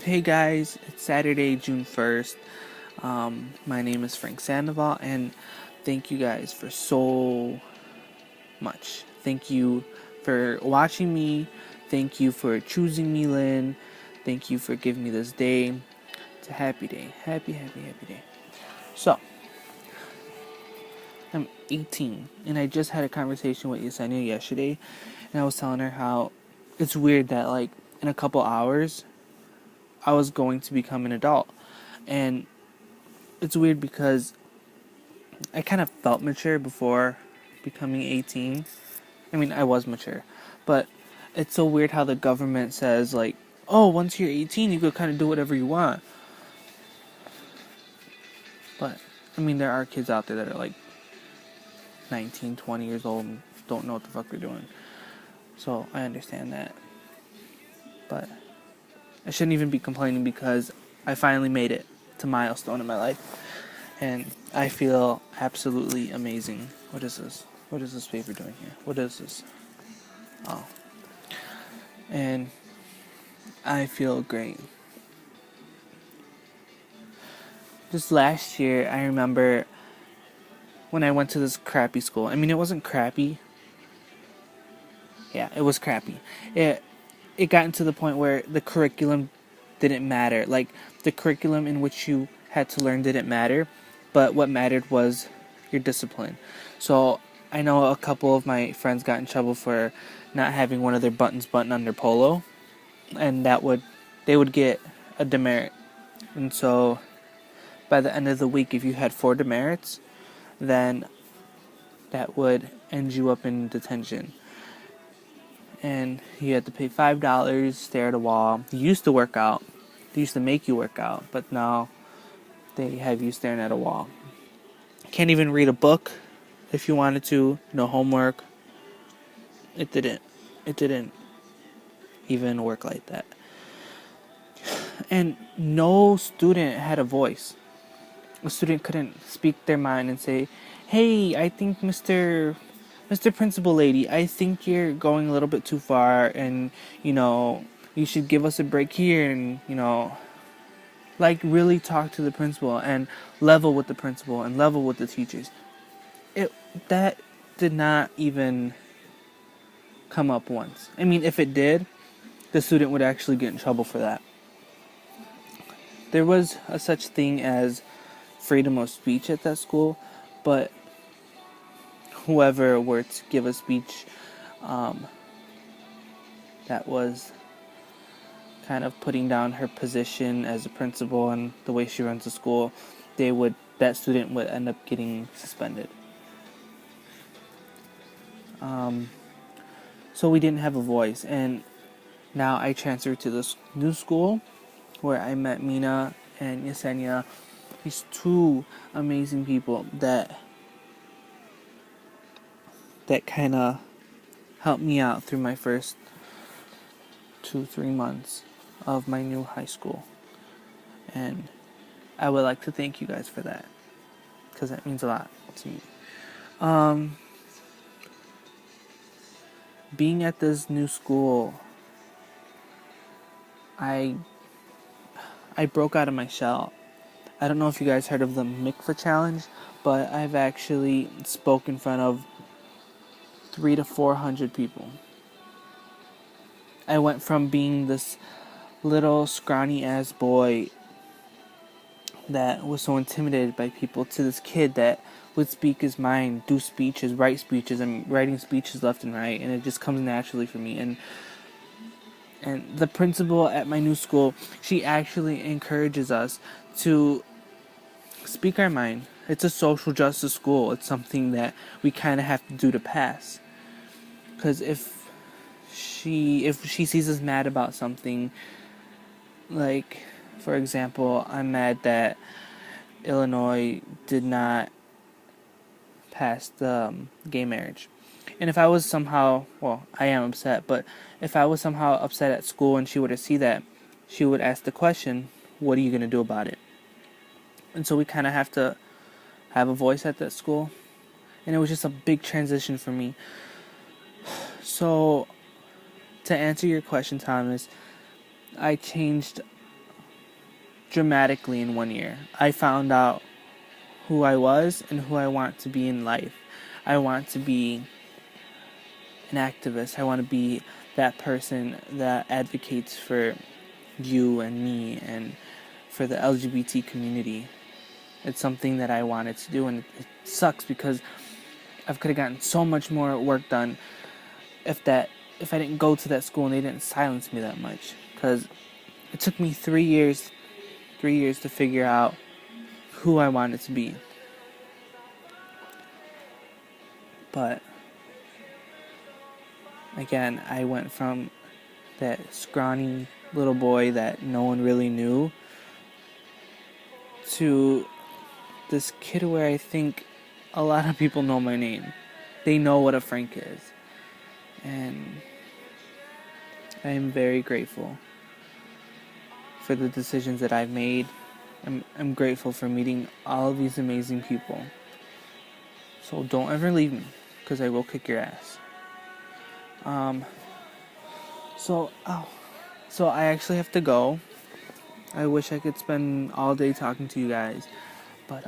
Hey guys, it's Saturday, June 1st. My name is Frank Sandoval, and thank you guys for so much. Thank you for watching me. Thank you for choosing me, Lynn. Thank you for giving me this day. It's a happy day. Happy day. So, I'm 18, and I just had a conversation with Yesenia yesterday, and I was telling her how it's weird that, like, in a couple hours, I was going to become an adult. And it's weird because I kind of felt mature before becoming 18. I mean, I was mature. But it's so weird how the government says, like, oh, once you're 18, you can kind of do whatever you want. But, I mean, there are kids out there that are, like, 19, 20 years old and don't know what the fuck they're doing. So, I understand that. But I shouldn't even be complaining because I finally made it to milestone in my life. And I feel absolutely amazing. What is this? What is this paper doing here? What is this? Oh. And I feel great. Just last year, I remember when I went to this crappy school. I mean, it wasn't crappy. Yeah, it was crappy. It got to the point where the curriculum didn't matter. Like, the curriculum in which you had to learn didn't matter, but what mattered was your discipline. So, I know a couple of my friends got in trouble for not having one of their buttons buttoned on their polo, and they would get a demerit. And so, by the end of the week, if you had 4 demerits, then that would end you up in detention. And you had to pay $5, stare at a wall. You used to work out. They used to make you work out, but now they have you staring at a wall. Can't even read a book if you wanted to. No homework. It didn't even work like that. And no student had a voice. A student couldn't speak their mind and say, hey, I think Mr. Principal Lady, I think you're going a little bit too far, and, you should give us a break here, and, like, really talk to the principal and level with the principal and level with the teachers. That did not even come up once. I mean, if it did, the student would actually get in trouble for that. There was a such thing as freedom of speech at that school, but whoever were to give a speech that was kind of putting down her position as a principal and the way she runs the school, that student would end up getting suspended. So we didn't have a voice, and now I transferred to this new school where I met Mina and Yesenia, these 2 amazing people that kind of helped me out through my first 2-3 months of my new high school. And I would like to thank you guys for that, because that means a lot to me. Being at this new school, I broke out of my shell. I don't know if you guys heard of the Mikvah challenge, but I've actually spoke in front of 300 to 400 people. I went from being this little scrawny ass boy that was so intimidated by people to this kid that would speak his mind, do speeches, write speeches. I'm writing speeches left and right, and it just comes naturally for me. And the principal at my new school, she actually encourages us to speak our mind. It's a social justice school. It's something that we kind of have to do to pass. Because if she sees us mad about something, like, for example, I'm mad that Illinois did not pass the gay marriage. And if I was somehow, I am upset, but if I was somehow upset at school and she were to see that, she would ask the question, what are you going to do about it? And so we kind of have to have a voice at that school. And it was just a big transition for me. So, to answer your question, Thomas, I changed dramatically in 1 year. I found out who I was and who I want to be in life. I want to be an activist. I want to be that person that advocates for you and me and for the LGBT community. It's something that I wanted to do, and it sucks because I could have gotten so much more work done if I didn't go to that school and they didn't silence me that much. Because it took me 3 years to figure out who I wanted to be. But again, I went from that scrawny little boy that no one really knew to this kid where I think a lot of people know my name. They know what a Frank is. And I am very grateful for the decisions that I've made. I'm grateful for meeting all of these amazing people. So don't ever leave me, because I will kick your ass. So I actually have to go. I wish I could spend all day talking to you guys, but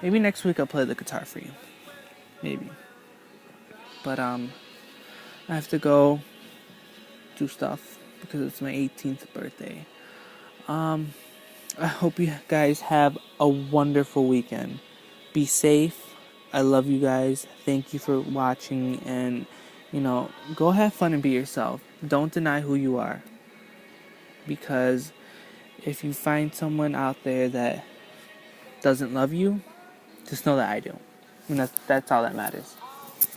maybe next week I'll play the guitar for you. Maybe. But I have to go do stuff because it's my 18th birthday. I hope you guys have a wonderful weekend. Be safe. I love you guys. Thank you for watching, and go have fun and be yourself. Don't deny who you are. Because if you find someone out there that doesn't love you, just know that I do. And that's all that matters.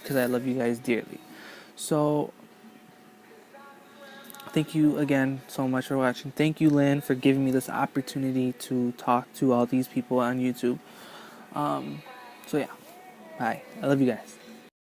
Because I love you guys dearly. So thank you again so much for watching. Thank you, Lynn, for giving me this opportunity to talk to all these people on YouTube. So yeah, bye. I love you guys.